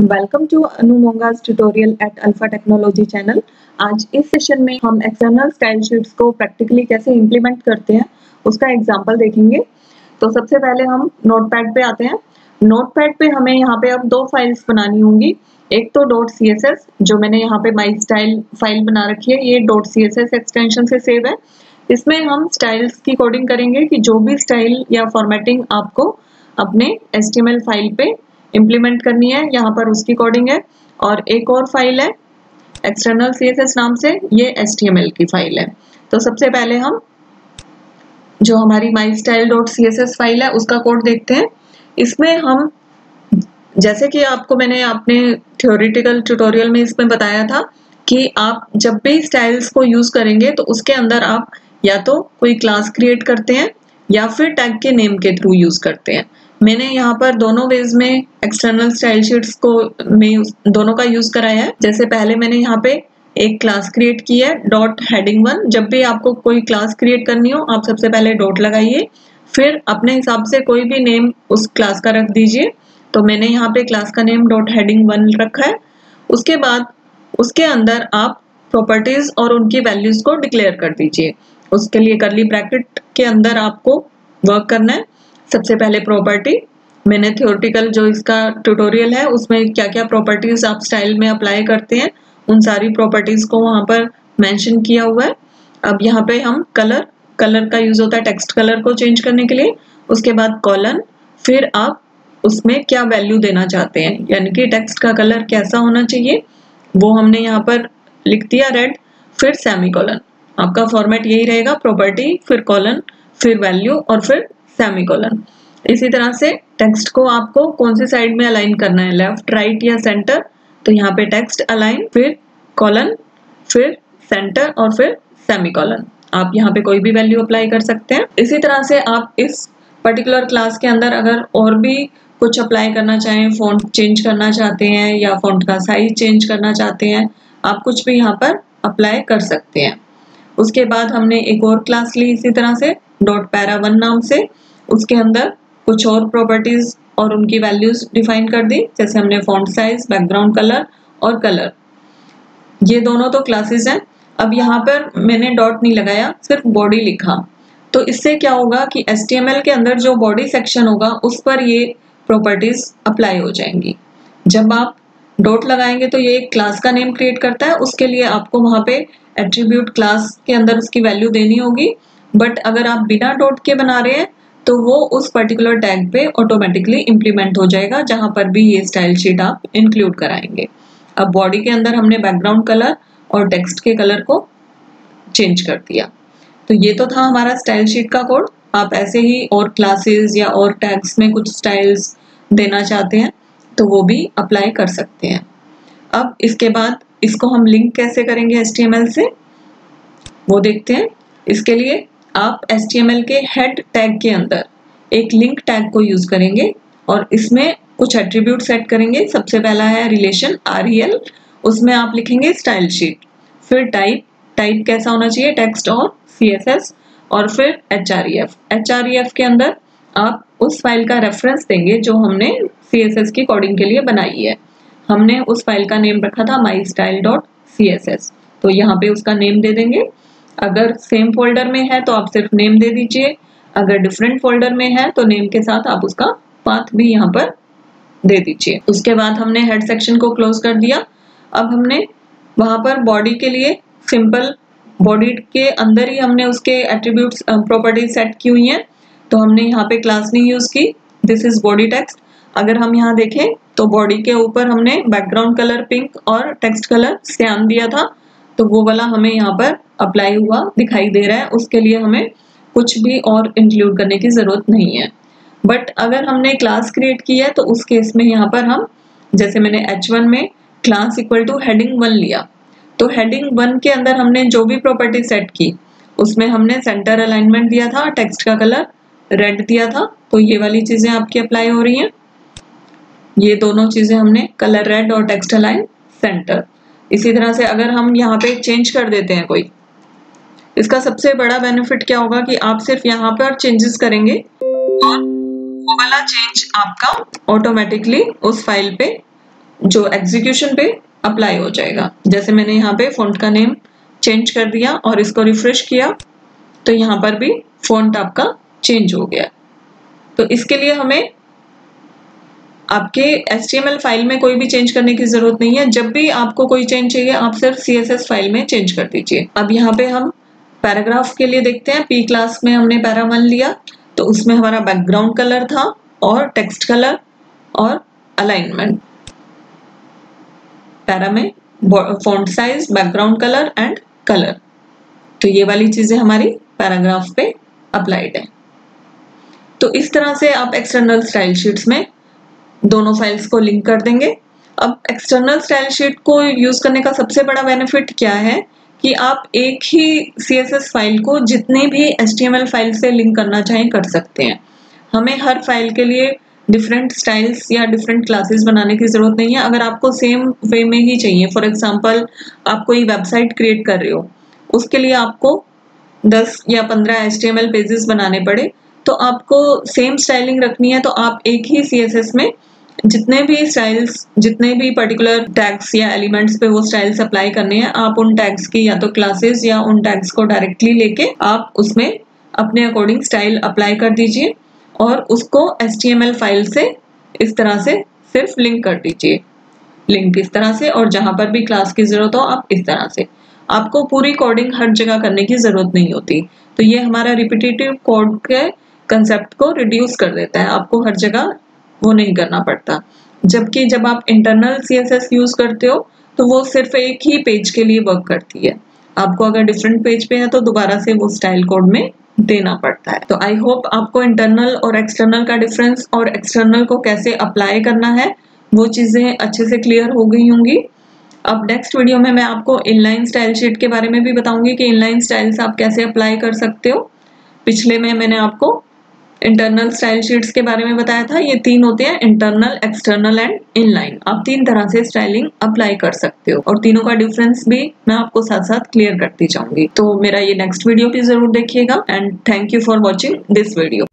Welcome to Anu Monga's tutorial at Alpha Technology channel. आज इस session में हम एक्सटर्नल स्टाइल शीट्स को प्रैक्टिकली कैसे इम्प्लीमेंट करते हैं उसका एग्जांपल देखेंगे। तो सबसे पहले हम नोटपैड पे आते हैं। नोटपैड पे हमें यहाँ पे अब दो फाइल्स बनानी होंगी। एक तो .css जो मैंने यहाँ पे माई स्टाइल फाइल बना रखी है, ये .css एक्सटेंशन से सेव है। इसमें हम स्टाइल्स की कोडिंग करेंगे कि जो भी स्टाइल या फॉर्मेटिंग आपको अपने HTML फाइल पे इम्प्लीमेंट करनी है, यहाँ पर उसकी कोडिंग है। और एक और फाइल है एक्सटर्नल CSS नाम से, ये HTML की फाइल है। तो सबसे पहले हम जो हमारी mystyle.css फाइल है उसका कोड देखते हैं। इसमें हम जैसे कि आपको मैंने अपने थ्योरेटिकल ट्यूटोरियल में इसमें बताया था कि आप जब भी स्टाइल्स को यूज करेंगे तो उसके अंदर आप या तो कोई क्लास क्रिएट करते हैं या फिर टैग के नेम के थ्रू यूज करते हैं। मैंने यहाँ पर दोनों वेज में एक्सटर्नल स्टाइल शीट्स को में दोनों का यूज कराया है। जैसे पहले मैंने यहाँ पे एक क्लास क्रिएट की है .heading1। जब भी आपको कोई क्लास क्रिएट करनी हो आप सबसे पहले डॉट लगाइए, फिर अपने हिसाब से कोई भी नेम उस क्लास का रख दीजिए। तो मैंने यहाँ पे क्लास का नेम .heading1 रखा है। उसके बाद उसके अंदर आप प्रॉपर्टीज और उनकी वैल्यूज को डिक्लेयर कर दीजिए। उसके लिए कर्ली ब्रैकेट के अंदर आपको वर्क करना है। सबसे पहले प्रॉपर्टी, मैंने थ्योरेटिकल जो इसका ट्यूटोरियल है उसमें क्या क्या प्रॉपर्टीज आप स्टाइल में अप्लाई करते हैं उन सारी प्रॉपर्टीज को वहां पर मेंशन किया हुआ है। अब यहाँ पे हम कलर का यूज होता है टेक्स्ट कलर को चेंज करने के लिए। उसके बाद कॉलन, फिर आप उसमें क्या वैल्यू देना चाहते हैं, यानी कि टेक्स्ट का कलर कैसा होना चाहिए वो हमने यहाँ पर लिख दिया रेड, फिर सेमीकोलन। आपका फॉर्मेट यही रहेगा, प्रॉपर्टी फिर कॉलन फिर वैल्यू और फिर सेमीकोलन। इसी तरह से टेक्स्ट को आपको कौन सी साइड में अलाइन करना है, लेफ्ट राइट या सेंटर। तो यहाँ पे टेक्स्ट अलाइन, फिर कॉलन, फिर सेंटर और फिर सेमीकोलन। आप यहाँ पे कोई भी वैल्यू अप्लाई कर सकते हैं। इसी तरह से आप इस पर्टिकुलर क्लास के अंदर अगर और भी कुछ अप्लाई करना चाहें, फॉन्ट चेंज करना चाहते हैं या फॉन्ट का साइज चेंज करना चाहते हैं, आप कुछ भी यहाँ पर अप्लाई कर सकते हैं। उसके बाद हमने एक और क्लास ली इसी तरह से .para1 नाम से। उसके अंदर कुछ और प्रॉपर्टीज और उनकी वैल्यूज डिफाइन कर दी, जैसे हमने फॉन्ट साइज, बैकग्राउंड कलर और कलर, ये दोनों तो क्लासेस हैं। अब यहाँ पर मैंने डॉट नहीं लगाया, सिर्फ बॉडी लिखा। तो इससे क्या होगा कि HTML के अंदर जो बॉडी सेक्शन होगा उस पर ये प्रॉपर्टीज अप्लाई हो जाएंगी। जब आप डॉट लगाएंगे तो ये एक क्लास का नेम क्रिएट करता है, उसके लिए आपको वहां पे एट्रीब्यूट क्लास के अंदर उसकी वैल्यू देनी होगी। बट अगर आप बिना डॉट के बना रहे हैं तो वो उस पर्टिकुलर टैग पे ऑटोमेटिकली इंप्लीमेंट हो जाएगा जहां पर भी ये स्टाइल शीट आप इंक्लूड कराएंगे। अब बॉडी के अंदर हमने बैकग्राउंड कलर और टेक्स्ट के कलर को चेंज कर दिया। तो ये तो था हमारा स्टाइल शीट का कोड। आप ऐसे ही और क्लासेस या और टैग्स में कुछ स्टाइल्स देना चाहते हैं तो वो भी अप्लाई कर सकते हैं। अब इसके बाद इसको हम लिंक कैसे करेंगे HTML से वो देखते हैं। इसके लिए आप HTML के हेड टैग के अंदर एक लिंक टैग को यूज करेंगे और इसमें कुछ एट्रीब्यूट सेट करेंगे। सबसे पहला है रिलेशन REL, उसमें आप लिखेंगे स्टाइल शीट। फिर टाइप कैसा होना चाहिए, टेक्स्ट और CSS। और फिर href के अंदर आप उस फाइल का रेफरेंस देंगे जो हमने CSS की कोडिंग के लिए बनाई है। हमने उस फाइल का नेम रखा था mystyle.css, तो यहाँ पे उसका नेम दे देंगे। अगर सेम फोल्डर में है तो आप सिर्फ नेम दे दीजिए, अगर डिफरेंट फोल्डर में है तो नेम के साथ आप उसका पाथ भी यहाँ पर दे दीजिए। उसके बाद हमने हेड सेक्शन को क्लोज कर दिया। अब हमने वहां पर बॉडी के लिए सिंपल बॉडी के अंदर ही हमने उसके एट्रीब्यूट्स प्रॉपर्टीज सेट की हुई हैं, तो हमने यहाँ पे क्लास नहीं यूज की। This is body text. अगर हम यहाँ देखें तो बॉडी के ऊपर हमने बैकग्राउंड कलर पिंक और टेक्स्ट कलर सियान दिया था, तो वो वाला हमें यहाँ पर अप्लाई हुआ दिखाई दे रहा है। उसके लिए हमें कुछ भी और इंक्लूड करने की जरूरत नहीं है। बट अगर हमने क्लास क्रिएट की है तो उस केस में यहाँ पर हम, जैसे मैंने H1 में क्लास इक्वल टू heading1 लिया, तो heading1 के अंदर हमने जो भी प्रॉपर्टी सेट की उसमें हमने सेंटर अलाइनमेंट दिया था, टेक्स्ट का कलर रेड दिया था। तो ये वाली चीजें आपकी अप्लाई हो रही हैं। ये दोनों चीजें हमने कलर रेड और टेक्स्ट अलाइन सेंटर। इसी तरह से अगर हम यहाँ पे चेंज कर देते हैं कोई, इसका सबसे बड़ा बेनिफिट क्या होगा कि आप सिर्फ यहाँ पर चेंजेस करेंगे और वो वाला चेंज आपका ऑटोमेटिकली उस फाइल पे जो एग्जीक्यूशन पे अप्लाई हो जाएगा। जैसे मैंने यहाँ पे फ़ॉन्ट का नेम चेंज कर दिया और इसको रिफ्रेश किया तो यहाँ पर भी फ़ॉन्ट आपका चेंज हो गया। तो इसके लिए हमें आपके HTML फाइल में कोई भी चेंज करने की जरूरत नहीं है। जब भी आपको कोई चेंज चाहिए आप सिर्फ CSS फाइल में चेंज कर दीजिए। अब यहाँ पे हम पैराग्राफ के लिए देखते हैं। P क्लास में हमने पैरा 1 लिया तो उसमें हमारा बैकग्राउंड कलर था और टेक्स्ट कलर और अलाइनमेंट। पैरा में font size, background colour and colour, तो ये वाली चीजें हमारी पैराग्राफ पे अप्लाइड है। तो इस तरह से आप एक्सटर्नल स्टाइल शीट्स में दोनों फाइल्स को लिंक कर देंगे। अब एक्सटर्नल स्टाइल शीट को यूज करने का सबसे बड़ा बेनिफिट क्या है कि आप एक ही CSS फाइल को जितने भी HTML फाइल से लिंक करना चाहें कर सकते हैं। हमें हर फाइल के लिए डिफरेंट स्टाइल्स या डिफरेंट क्लासेस बनाने की जरूरत नहीं है। अगर आपको सेम वे में ही चाहिए, फॉर एग्जांपल आप कोई वेबसाइट क्रिएट कर रहे हो, उसके लिए आपको 10 या 15 HTML पेजेस बनाने पड़े तो आपको सेम स्टाइलिंग रखनी है तो आप एक ही CSS में जितने भी स्टाइल्स, जितने भी पर्टिकुलर टैग्स या एलिमेंट्स पे वो स्टाइल्स अप्लाई करने हैं, आप उन टैग्स की या तो क्लासेस या उन टैग्स को डायरेक्टली लेके आप उसमें अपने अकॉर्डिंग स्टाइल अप्लाई कर दीजिए और उसको HTML फाइल से इस तरह से सिर्फ लिंक कर दीजिए। लिंक इस तरह से, और जहां पर भी क्लास की जरूरत हो आप इस तरह से। आपको पूरी कोडिंग हर जगह करने की जरूरत नहीं होती। तो ये हमारा रिपीटेटिव कोड के कंसेप्ट को रिड्यूस कर देता है, आपको हर जगह वो नहीं करना पड़ता। जबकि जब आप इंटरनल CSS यूज करते हो तो वो सिर्फ एक ही पेज के लिए वर्क करती है। आपको अगर डिफरेंट पेज पे है तो दोबारा से वो स्टाइल कोड में देना पड़ता है। तो आई होप आपको इंटरनल और एक्सटर्नल का डिफरेंस और एक्सटर्नल को कैसे अप्लाई करना है वो चीजें अच्छे से क्लियर हो गई होंगी। अब नेक्स्ट वीडियो में मैं आपको इनलाइन स्टाइल शीट के बारे में भी बताऊंगी कि इनलाइन स्टाइल्स आप कैसे अप्लाई कर सकते हो। पिछले में मैंने आपको इंटरनल स्टाइल शीट्स के बारे में बताया था। ये 3 होते हैं, इंटरनल, एक्सटर्नल एंड इनलाइन। आप 3 तरह से स्टाइलिंग अप्लाई कर सकते हो और तीनों का डिफरेंस भी मैं आपको साथ साथ क्लियर करती जाऊंगी। तो मेरा ये नेक्स्ट वीडियो भी जरूर देखिएगा and thank you for watching this video.